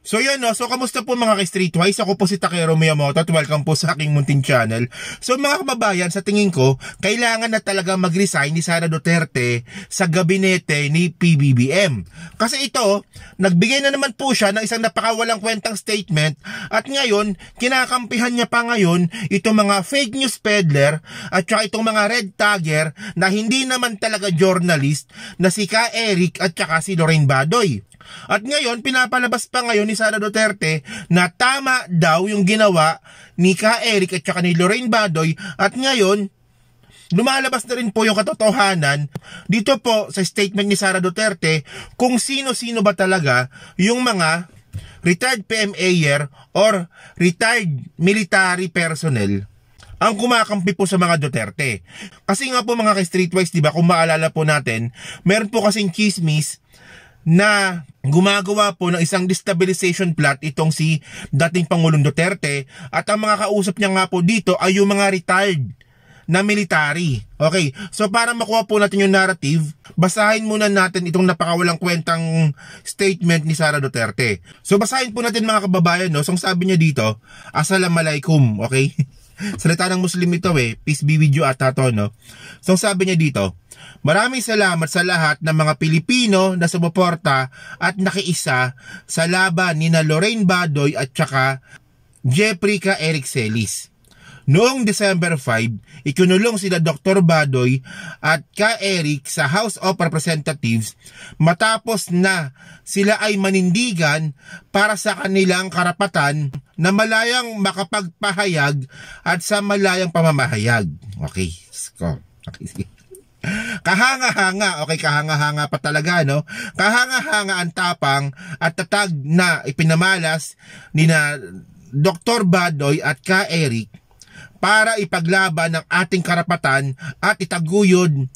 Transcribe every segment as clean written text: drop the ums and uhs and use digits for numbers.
So yun no, so kamusta po mga ka-Streetwise? Ako po si Takero Miyamoto at welcome po sa aking munting channel. So mga kababayan, sa tingin ko, kailangan na talaga mag-resign ni Sara Duterte sa gabinete ni PBBM. Kasi ito, nagbigay na naman po siya ng isang napakawalang kwentang statement at ngayon, kinakampihan niya pa ngayon itong mga fake news peddler at saka itong mga red tagger na hindi naman talaga journalist na si Ka Eric at saka si Lorraine Badoy. At ngayon, pinapalabas pa ngayon ni Sara Duterte na tama daw yung ginawa ni Ka Eric at saka ni Lorraine Badoy at ngayon, lumalabas na rin po yung katotohanan dito po sa statement ni Sara Duterte kung sino-sino ba talaga yung mga retired PMAer or retired military personnel ang kumakampi po sa mga Duterte. Kasi nga po mga ka-Streetwise, diba, kung maalala po natin, meron po kasing chismis na gumagawa po ng isang destabilization plot itong si dating Pangulong Duterte at ang mga kausap niya nga po dito ay yung mga retired na military. Okay, so para makuha po natin yung narrative, basahin muna natin itong napakawalang kwentang statement ni Sara Duterte. So basahin po natin mga kababayan, no? So sabi niya dito, Assalamualaikum, okay? Salita ng Muslim ito peace be with you ata to, no? So sabi niya dito, maraming salamat sa lahat ng mga Pilipino na sumuporta at nakiisa sa laban ni na Lorraine Badoy at saka Jeffrey Ka Eric Celis. Noong December 5, ikinulong sila Dr. Badoy at Ka Eric sa House of Representatives matapos na sila ay manindigan para sa kanilang karapatan na malayang makapagpahayag at sa malayang pamamahayag. Okay, okay. Kahanga-hanga, okay, kahanga-hanga pa talaga, no? Kahanga-hanga ang tapang at tatag na ipinamalas ni na Dr. Badoy at Ka Eric para ipaglaban ang ating karapatan at itaguyod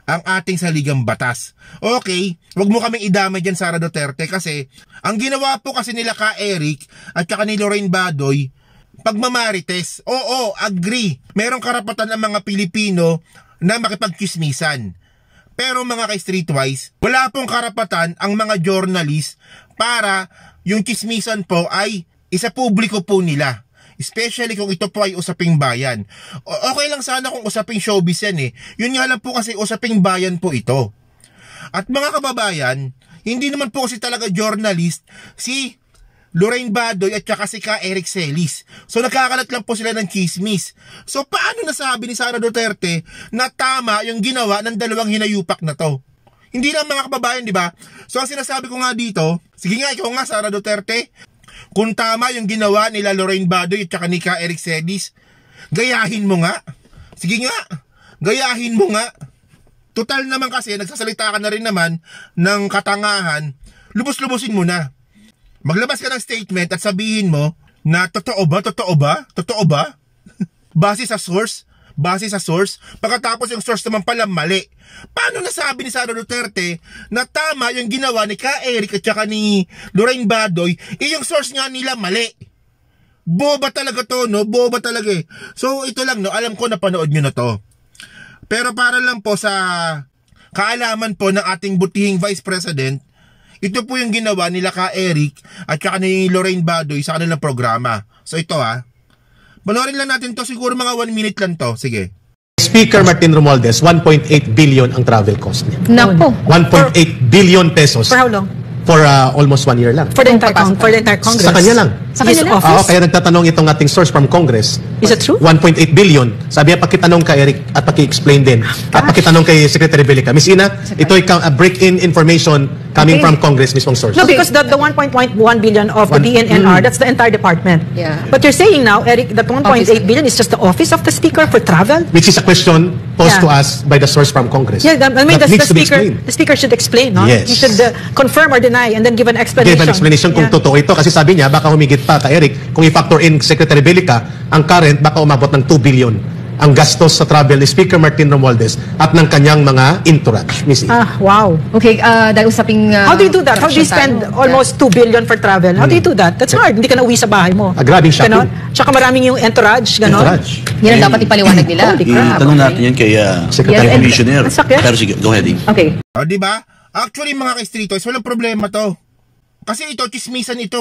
ang ating saligang batas. Okay, wag mo kaming idamay dyan, Sara Duterte, kasi ang ginawa po kasi nila Ka Eric at saka ni Lorraine Badoy, pagmamarites. Oo, agree. Merong karapatan ang mga Pilipino na makipagchismisan. Pero mga ka-Streetwise, wala pong karapatan ang mga journalist para yung chismisan po ay isa publiko po nila. Especially kung ito po ay usaping bayan. Okay lang sana kung usaping showbiz yan Yun nga lang po kasi usaping bayan po ito. At mga kababayan, hindi naman po kasi talaga journalist si Lorraine Badoy at saka si Ka Eric Celis. So nagkakalat lang po sila ng chismis. So paano nasabi ni Sara Duterte na tama yung ginawa ng dalawang hinayupak na to? Hindi lang mga kababayan, di ba? So ang sinasabi ko nga dito, sige nga, ikaw nga Sara Duterte, kung tama yung ginawa nila Lorraine Badoy at saka ni Ka Eric Celis, gayahin mo nga. Sige nga, gayahin mo nga. Total naman kasi, nagsasalita ka na rin naman ng katangahan, lubos-lubosin mo na. Maglabas ka ng statement at sabihin mo na totoo ba? Totoo ba? Totoo ba? Base sa source? Base sa source? Pagkatapos yung source naman pala mali. Paano nasabi ni Sara Duterte na tama yung ginawa ni Ka Eric at saka ni Lorraine Badoy, yung source nga nila mali? Boba talaga to, no? Boba talaga So ito lang, no? Alam ko na panood nyo na to. Pero para lang po sa kaalaman po ng ating butihing Vice President, ito po yung ginawa nila Ka Eric at saka ni Lorraine Badoy sa kanilang programa. So ito panoorin lang natin to, siguro mga 1 minute lang to. Sige. Speaker Martin Romualdez, 1.8 billion ang travel cost niya. Napo. 1.8 billion pesos. For how long? For almost 1 year lang. For the entire Congress? Sa kanya lang. Sa kanya lang? Oo, kaya nagtatanong itong ating source from Congress. Is it true? 1.8 billion. Sabi niya, pakitanong kay Eric at paki-explain din. At pakitanong kay Secretary Bellica. Miss Ina, ito ay break-in information coming from Congress mismong source. No, because the 1.1 billion of the DNNR, that's the entire department. Yeah. But you're saying now, Eric, that 1.8 billion is just the office of the Speaker for travel? Which is a question posed to us by the source from Congress. Yeah, I mean, that needs to be the Speaker should explain, no? Yes. He should confirm or deny and then give an explanation. Give an explanation kung totoo ito. Kasi sabi niya, baka humigit pa kay Eric, kung i-factor in Secretary Bellica, ang current baka umabot ng 2 billion ang gastos sa travel ni Speaker Martin Romualdez at ng kanyang mga entourage. Missy. Wow. Okay, dahil usaping... how do you do that? How do you spend almost 2 billion for travel? How do you do that? That's hard. Hindi ka na uwi sa bahay mo. Grabing shopping. Ganon? Tsaka maraming yung entourage, ganon? Entourage. Yan ang dapat ipaliwanag nila. Itanong natin yan kay Secretary Yes, Commissioner. Sakit. Pero sige, go ahead. Okay. Di ba? Actually mga ka-Streetwise, walang problema to. Kasi ito, chismisan ito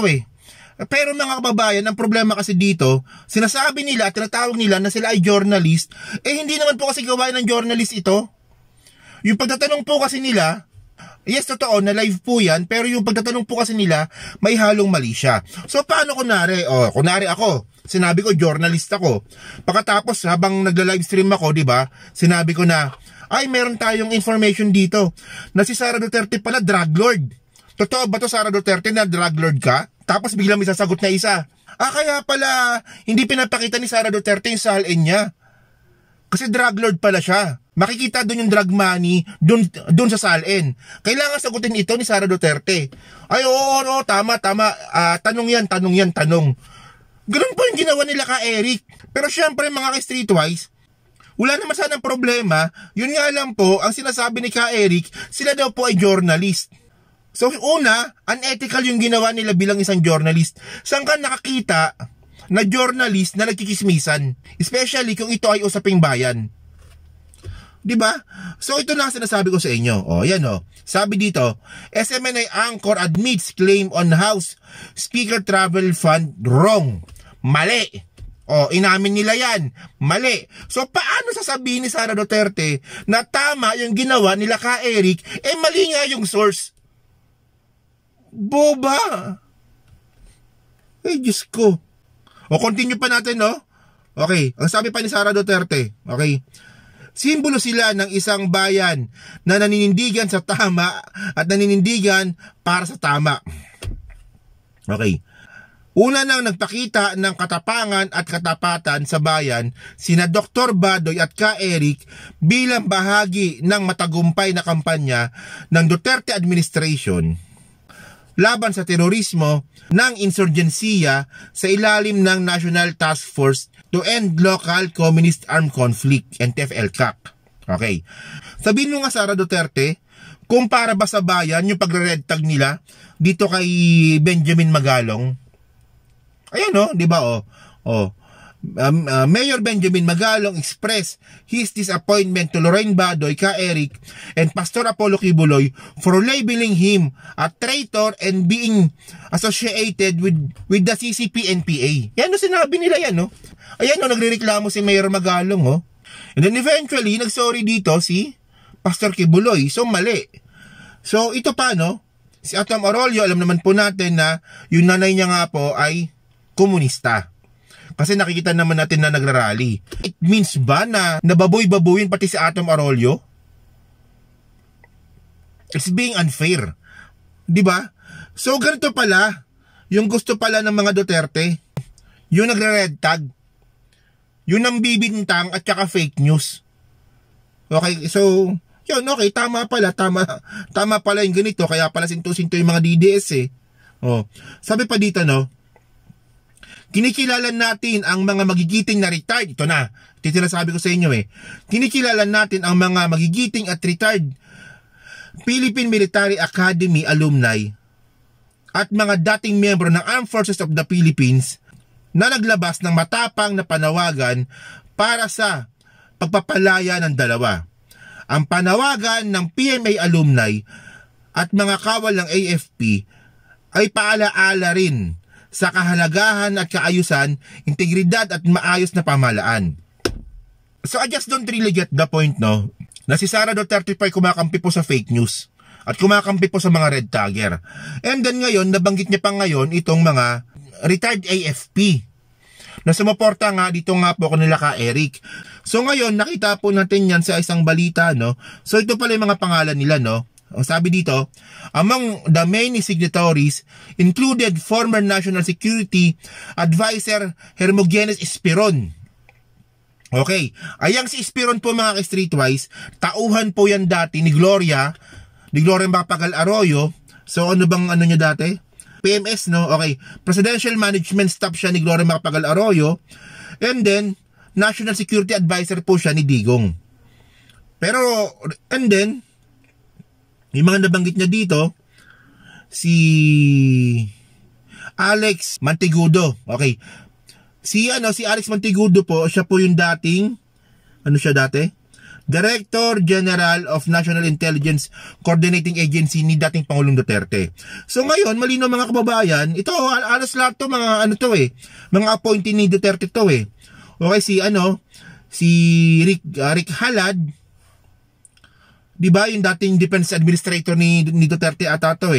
Pero mga kababayan, ang problema kasi dito, sinasabi nila at tinatawag nila na sila ay journalist, hindi naman po kasi gawain ng journalist ito. Yung pagtatanong po kasi nila, yes, totoo, na live po yan, pero yung pagtatanong po kasi nila, may halong mali siya. So, paano kunwari? Kunwari ako, sinabi ko, journalist ako. Pagkatapos, habang nagla-livestream ako, di ba, sinabi ko na, ay, meron tayong information dito, na si Sara Duterte pala, drug lord. Totoo ba to, Sara Duterte, na drug lord ka? Tapos biglang may sasagot na isa. Kaya pala, hindi pinapakita ni Sara Duterte yung salin niya. Kasi drug lord pala siya. Makikita doon yung drug money, doon sa salin. Kailangan sagutin ito ni Sara Duterte. Ay, oo, tama. Tanong yan. Ganun po yung ginawa nila ka Eric. Pero syempre mga ka-streetwise, wala naman sanang problema. Yun nga lang po, ang sinasabi ni ka Eric, sila daw po ay journalist. So una, unethical yung ginawa nila bilang isang journalist. Saan ka nakakita na journalist na nagkikismisan? Especially kung ito ay usaping bayan. Diba? So ito na ang sinasabi ko sa inyo. Yan Sabi dito, SMNI anchor admits claim on House Speaker Travel Fund wrong. Mali. Inamin nila yan. Mali. So paano sasabihin ni Sara Duterte na tama yung ginawa nila ka Eric, mali nga yung source? Boba. Diyos ko. Continue pa natin, Okay, ang sabi pa ni Sara Duterte, okay, simbolo sila ng isang bayan na naninindigan sa tama at naninindigan para sa tama. Okay. Una nang nagpakita ng katapangan at katapatan sa bayan sina Dr. Badoy at ka Eric bilang bahagi ng matagumpay na kampanya ng Duterte administration laban sa terorismo ng insurgensiya sa ilalim ng National Task Force to End Local Communist Armed Conflict, NTF-ELCAC. Okay. Sabihin mo nga Sara Duterte, kung para ba sa bayan yung pagre-red tag nila dito kay Benjamin Magalong. Ayan di ba Mayor Benjamin Magalong expressed his disappointment to Lorraine Badoy, ka Eric, and Pastor Apollo Kibuloy for labeling him a traitor and being associated with the CCP-NPA. Yan sinabi nila yan Ayan nagrereklamo si Mayor Magalong And then eventually, nagsorry dito si Pastor Kibuloy. So mali. So ito pa si Atom Arroyo, alam naman po natin na yung nanay niya nga po ay komunista. Kasi nakikita naman natin na nagrarally. It means ba na nababoy-babuyin pati si Atom Arroyo? It's being unfair. Diba? So ganito pala, yung gusto pala ng mga Duterte, yung nagre-red tag, yung nambibintang at saka fake news. Okay, so, yun, okay, tama pala yung ganito, kaya pala sinto-sinto yung mga DDS Sabi pa dito, kinikilala natin ang mga magigiting na retired. Ito na, ito sinasabi ko sa inyo Kinikilala natin ang mga magigiting at retired Philippine Military Academy alumni at mga dating miyembro ng Armed Forces of the Philippines na naglabas ng matapang na panawagan para sa pagpapalaya ng dalawa. Ang panawagan ng PMA alumni at mga kawal ng AFP ay paalaala rin sa kahalagahan at kaayusan, integridad at maayos na pamahalaan. So I just don't really get the point na si Sara Duterte pa ay kumakampi po sa fake news at kumakampi po sa mga red tagger. And then ngayon, nabanggit niya pa ngayon itong mga retired AFP na sumuporta nga dito nga po kanila ka Eric. So ngayon, nakita po natin yan sa isang balita So ito pala yung mga pangalan nila Sabi dito, among the many signatories included former National Security Advisor Hermogenes Esperon. Okay, ayang si Esperon po mga ka-streetwise, tauhan po yan dati ni Gloria Macapagal Arroyo. So ano bang niya dati? PMS Okay, Presidential Management Staff siya ni Gloria Macapagal Arroyo. And then, National Security Advisor po siya ni Digong. And then, yung mga nabanggit niya dito, si Alex Montigudo. Okay. Si Alex Montigudo po, siya po yung dating, siya dati? Director General of National Intelligence Coordinating Agency ni dating Pangulong Duterte. So ngayon, malino mga kababayan, ito alas lahat to mga ano to mga appointee ni Duterte to Okay, si Rick Halad, di ba, yung dating Defense Administrator ni Duterte ata to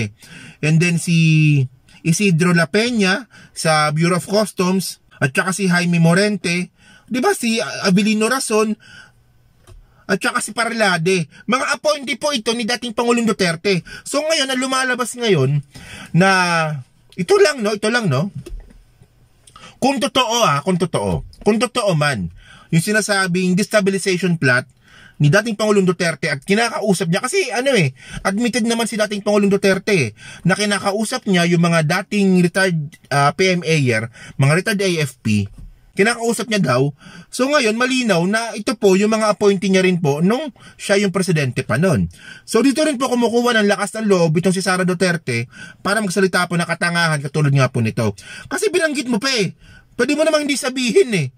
And then si Isidro La Peña sa Bureau of Customs, at saka si Jaime Morente, di ba, si Abilino Rason, at saka si Parlade. Mga appointee po ito ni dating Pangulong Duterte. So ngayon, na lumalabas ngayon na ito lang no. Kung totoo man yung sinasabing destabilization plot ni dating Pangulong Duterte at kinakausap niya, kasi admitted naman si dating Pangulong Duterte na kinakausap niya yung mga dating retired PMAer, mga retired AFP, kinakausap niya daw. So ngayon, malinaw na ito po yung mga appointee niya rin po nung siya yung presidente pa nun. So dito rin po kumukuha ng lakas ng loob itong si Sara Duterte para magsalita po na katangahan katulad nga po nito. Kasi binanggit mo pa pwede mo namang hindi sabihin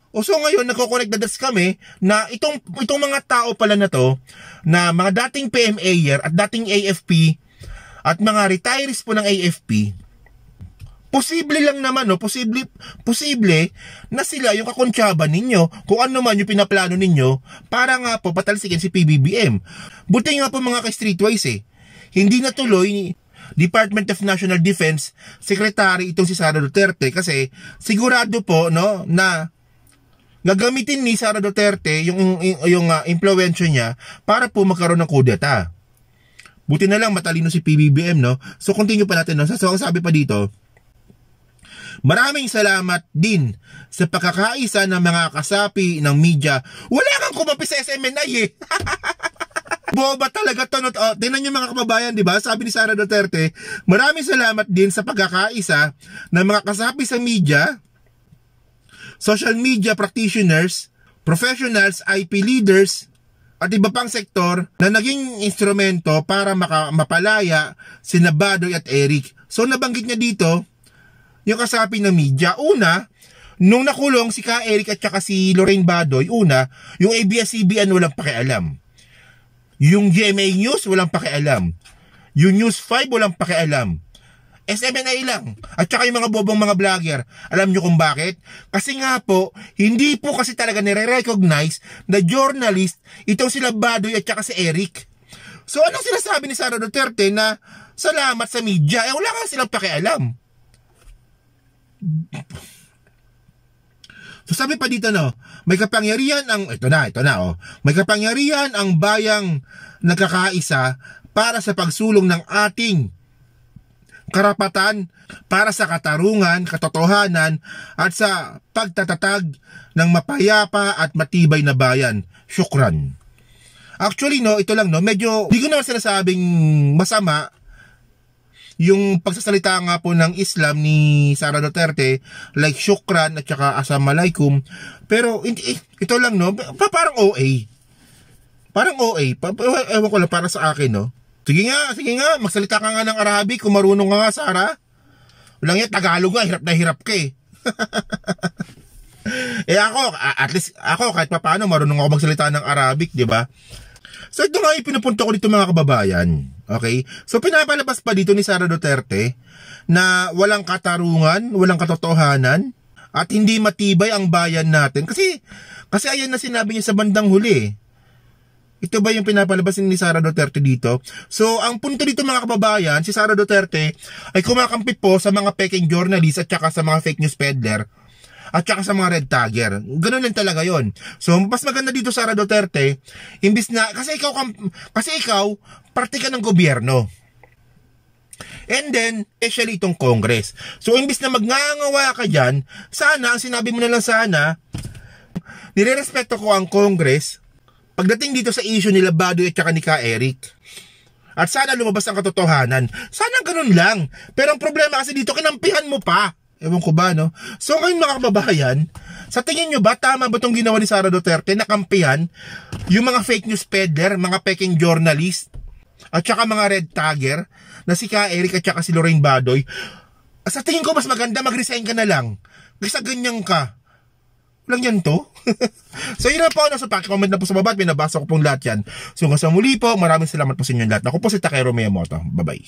so ngayon, nagko-connect the dots kami na itong mga tao pala na to, na mga dating PMAer at dating AFP at mga retirees po ng AFP, posible lang naman, posible na sila yung kakontsaba ninyo kung ano man yung pinaplano ninyo para nga po patalsikin si PBBM. Buti nga po mga ka-streetwise hindi natuloy Department of National Defense Secretary itong si Sara Duterte kasi sigurado po na gagamitin ni Sara Duterte yung impluwensya niya para po magkaroon ng kudeta. Buti na lang matalino si PBBM So continue pa natin So ang sabi pa dito, maraming salamat din sa pagkakaisa ng mga kasapi ng media. Wala kang kumapi sa SMNI Boba talaga to. Tingnan niyo mga kababayan, di ba? Sabi ni Sara Duterte, maraming salamat din sa pagkakaisa ng mga kasapi sa media, social media practitioners, professionals, IP leaders, at iba pang sektor na naging instrumento para mapalaya sina Badoy at Eric. So nabanggit niya dito yung kasapi ng media. Una, nung nakulong si Ka Eric at saka si Lorraine Badoy, yung ABS-CBN walang pakialam. Yung GMA News walang pakialam. Yung News 5 walang pakialam. SMNI lang. At saka yung mga bobong mga vlogger. Alam nyo kung bakit? Kasi nga po, hindi po kasi talaga nire-recognize na journalist itong sila Badoy at saka si Eric. So anong sinasabi ni Sara Duterte na salamat sa media? Wala ka silang pakialam. So sabi pa dito may kapangyarihan ang may kapangyarihan ang bayang nagkakaisa para sa pagsulong ng ating karapatan para sa katarungan, katotohanan at sa pagtatatag ng mapayapa at matibay na bayan. Syukran. Actually ito lang medyo hindi ko naman sinasabing masama yung pagsasalita nga po ng Islam ni Sara Duterte, like syukran at saka assalamualaikum. Pero ito lang parang OA. Parang OA. Ewan ko lang para sa akin Sige nga, magsalita ka nga ng Arabic kung marunong ka nga, Sara. Walang yan, Tagalog nga, hirap na hirap ka ako, at least ako kahit paano marunong ako magsalita ng Arabic, di ba? So ito nga pinupunto ko dito mga kababayan. Okay? So pinapalabas pa dito ni Sara Duterte na walang katarungan, walang katotohanan at hindi matibay ang bayan natin. Kasi ayan na sinabi niya sa bandang huli. Ito ba yung pinapalabas ni Sara Duterte dito? So ang punto dito mga kababayan, si Sara Duterte ay kumakampi po sa mga peking journalist at saka sa mga fake news peddler at saka sa mga red tagger. Ganun lang talaga yon. So mas maganda dito Sara Duterte, imbis na kasi ikaw parte ka ng gobyerno. And then, especially itong Congress. So imbis na magngangawa ka dyan, sana, ang sinabi mo na lang sana, nirerespeto ko ang Congress pagdating dito sa issue nila Badoy at saka ni Ka Eric. At sana lumabas ang katotohanan. Sana ganun lang. Pero ang problema kasi dito, kinampihan mo pa. Ewan ko ba, So ngayon mga kababayan, sa tingin nyo ba, tama ba itong ginawa ni Sara Duterte na kampihan yung mga fake news peddler, mga peking journalist, at saka mga red tagger, na si Ka Eric at saka si Lorraine Badoy? Sa tingin ko mas maganda mag-resign ka na lang. Kasi ganyan ka. lang yan to. So yun na po, nasa comment na po sa baba at binabasa ko pong lahat yan. So hanggang sa muli po, maraming salamat po sa inyo lahat. Ako po si Takero Miyamoto. Bye-bye.